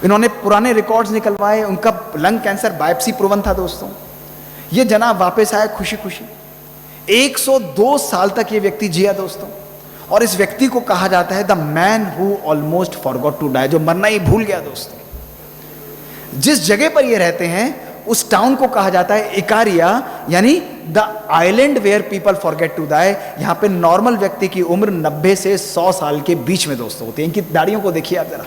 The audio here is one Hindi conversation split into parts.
इन्होंने पुराने रिकॉर्ड्स निकलवाए, उनका लंग कैंसर बायोप्सी प्रूवन था दोस्तों। ये जनाब वापस आया खुशी खुशी। 102 साल तक ये व्यक्ति जिया दोस्तों, और इस व्यक्ति को कहा जाता है the man who almost forgot to die, जो मरना ही भूल गया दोस्तों। जिस जगह पर ये रहते हैं उस टाउन को कहा जाता है इकारिया, यानी the island where people forget to die. यहां पे नॉर्मल व्यक्ति की उम्र 90 से 100 साल के बीच में दोस्तों होती है। इनकी दाढ़ियों को देखिए आप जरा।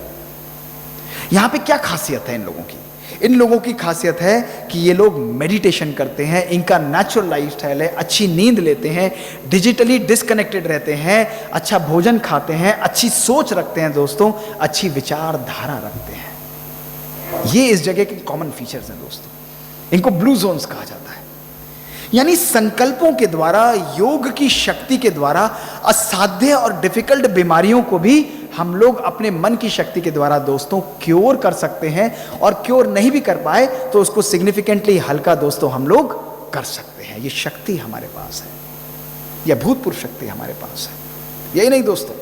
यहां पे क्या खासियत है इन लोगों की? इन लोगों की खासियत है कि ये लोग मेडिटेशन करते हैं, इनका नेचुरल लाइफस्टाइल है, अच्छी नींद लेते हैं, डिजिटली डिस्कनेक्टेड रहते हैं, अच्छा भोजन खाते हैं, अच्छी सोच रखते हैं दोस्तों, अच्छी विचारधारा रखते हैं। ये इस जगह के कॉमन फीचर्स हैं दोस्तों। इनको ब्लू जोन्स कहा जाता है। यानी संकल्पों के द्वारा, योग की शक्ति के द्वारा असाध्य और डिफिकल्ट बीमारियों को भी हम लोग अपने मन की शक्ति के द्वारा दोस्तों क्योर कर सकते हैं, और क्योर नहीं भी कर पाए तो उसको सिग्निफिकेंटली हल्का दोस्तों हम लोग कर सकते हैं। ये शक्ति हमारे पास है, यह भूतपूर्व शक्ति हमारे पास है। यही नहीं दोस्तों,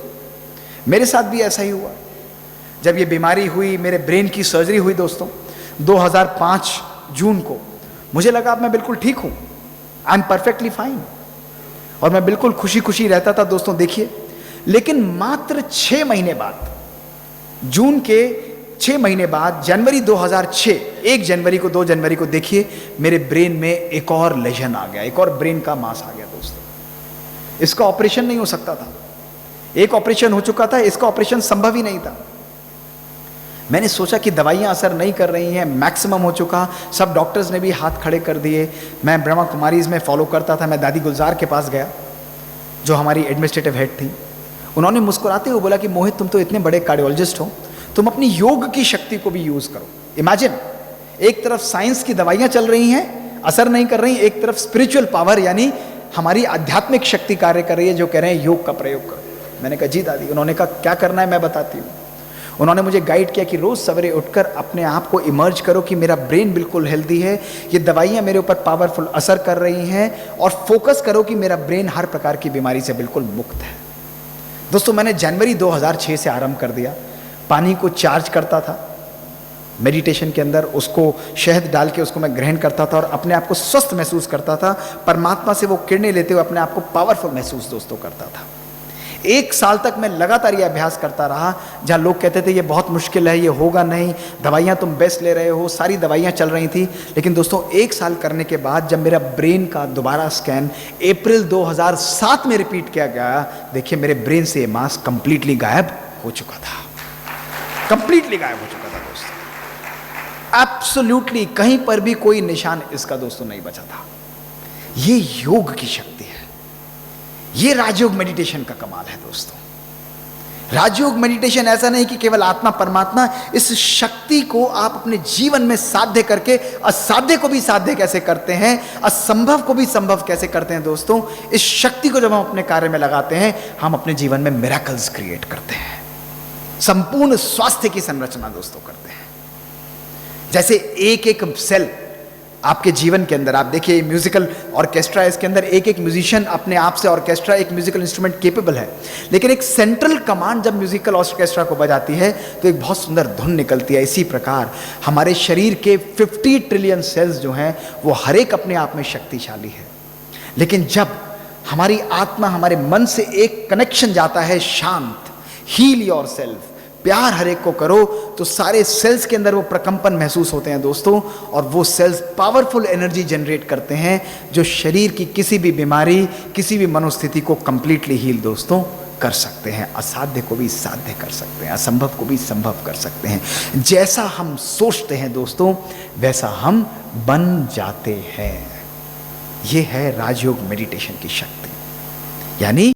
मेरे साथ भी ऐसा ही हुआ। जब ये बीमारी हुई, मेरे ब्रेन की सर्जरी हुई दोस्तों 2005 जून को, मुझे लगा अब मैं बिल्कुल ठीक हूं, आई एम परफेक्टली फाइन, और मैं बिल्कुल खुशी खुशी रहता था दोस्तों। देखिए, लेकिन मात्र 6 महीने बाद, जून के 6 महीने बाद, जनवरी 2006, 1 जनवरी को 2 जनवरी को देखिए मेरे ब्रेन में एक और लेजन आ गया, एक और ब्रेन का मास आ गया दोस्तों। इसका ऑपरेशन नहीं हो सकता था, एक ऑपरेशन हो चुका था, इसका ऑपरेशन संभव ही नहीं था। मैंने सोचा कि दवाइयां असर नहीं कर रही हैं, मैक्सिमम हो चुका, सब डॉक्टर्स ने भी हाथ खड़े कर दिए। मैं ब्रह्मा कुमारीज में फॉलो करता था, मैं दादी गुलजार के पास गया जो हमारी एडमिनिस्ट्रेटिव हेड थी। उन्होंने मुस्कुराते हुए बोला कि मोहित, तुम तो इतने बड़े कार्डियोलॉजिस्ट हो, तुम अपनी योग की शक्ति को भी यूज करो। इमेजिन, एक तरफ साइंस की दवाइयां चल रही हैं, असर नहीं कर रही, एक तरफ स्पिरिचुअल पावर यानी हमारी आध्यात्मिक शक्ति कार्य कर रही है, जो कह रहे हैं योग का प्रयोग करो। मैंने कहा जी दादी। उन्होंने कहा क्या करना है मैं बताती हूँ। उन्होंने मुझे गाइड किया कि रोज सवेरे उठकर अपने आप को इमर्ज करो कि मेरा ब्रेन बिल्कुल हेल्दी है, ये दवाइयाँ मेरे ऊपर पावरफुल असर कर रही हैं, और फोकस करो कि मेरा ब्रेन हर प्रकार की बीमारी से बिल्कुल मुक्त है। दोस्तों, मैंने जनवरी 2006 से आरंभ कर दिया। पानी को चार्ज करता था मेडिटेशन के अंदर, उसको शहद डाल के उसको मैं ग्रहण करता था और अपने आप को स्वस्थ महसूस करता था। परमात्मा से वो किरणें लेते हुए अपने आप को पावरफुल महसूस दोस्तों करता था। 1 साल तक मैं लगातार ये अभ्यास करता रहा, जहाँ लोग कहते थे ये बहुत मुश्किल है, ये होगा नहीं, दवाइयाँ तुम बेस्ट ले रहे हो, सारी दवाइयाँ चल रही थी। लेकिन दोस्तों 1 साल करने के बाद जब मेरा ब्रेन का दोबारा स्कैन अप्रैल 2007 में रिपीट किया गया, देखिए मेरे ब्रेन से ये मास कंप्लीटली गायब हो चुका था, कंप्लीटली गायब हो चुका था दोस्तों। एब्सोल्युटली कहीं पर भी कोई निशान इसका दोस्तों नहीं बचा था। ये योग की शक्ति है, ये राजयोग मेडिटेशन का कमाल है दोस्तों। राजयोग मेडिटेशन ऐसा नहीं कि केवल आत्मा परमात्मा, इस शक्ति को आप अपने जीवन में साध्य करके असाध्य को भी साध्य कैसे करते हैं, असंभव को भी संभव कैसे करते हैं दोस्तों। इस शक्ति को जब हम अपने कार्य में लगाते हैं, हम अपने जीवन में मिरेकल्स क्रिएट करते हैं, संपूर्ण स्वास्थ्य की संरचना दोस्तों करते हैं। जैसे एक एक सेल आपके जीवन के अंदर, आप देखिए म्यूजिकल ऑर्केस्ट्रा, इसके अंदर एक एक म्यूजिशियन अपने आप से ऑर्केस्ट्रा, एक म्यूजिकल इंस्ट्रूमेंट केपेबल है, लेकिन एक सेंट्रल कमांड जब म्यूजिकल ऑर्केस्ट्रा को बजाती है तो एक बहुत सुंदर धुन निकलती है। इसी प्रकार हमारे शरीर के 50 ट्रिलियन सेल्स जो हैं वो हर एक अपने आप में शक्तिशाली है, लेकिन जब हमारी आत्मा हमारे मन से एक कनेक्शन जाता है, शांत, हील योर सेल्फ, प्यार हर एक को करो, तो सारे सेल्स के अंदर वो प्रकंपन महसूस होते हैं दोस्तों, और वो सेल्स पावरफुल एनर्जी जनरेट करते हैं जो शरीर की किसी भी बीमारी, किसी भी मनोस्थिति को कंप्लीटली हील दोस्तों कर सकते हैं। असाध्य को भी साध्य कर सकते हैं, असंभव को भी संभव कर सकते हैं। जैसा हम सोचते हैं दोस्तों वैसा हम बन जाते हैं। ये है राजयोग मेडिटेशन की शक्ति। यानी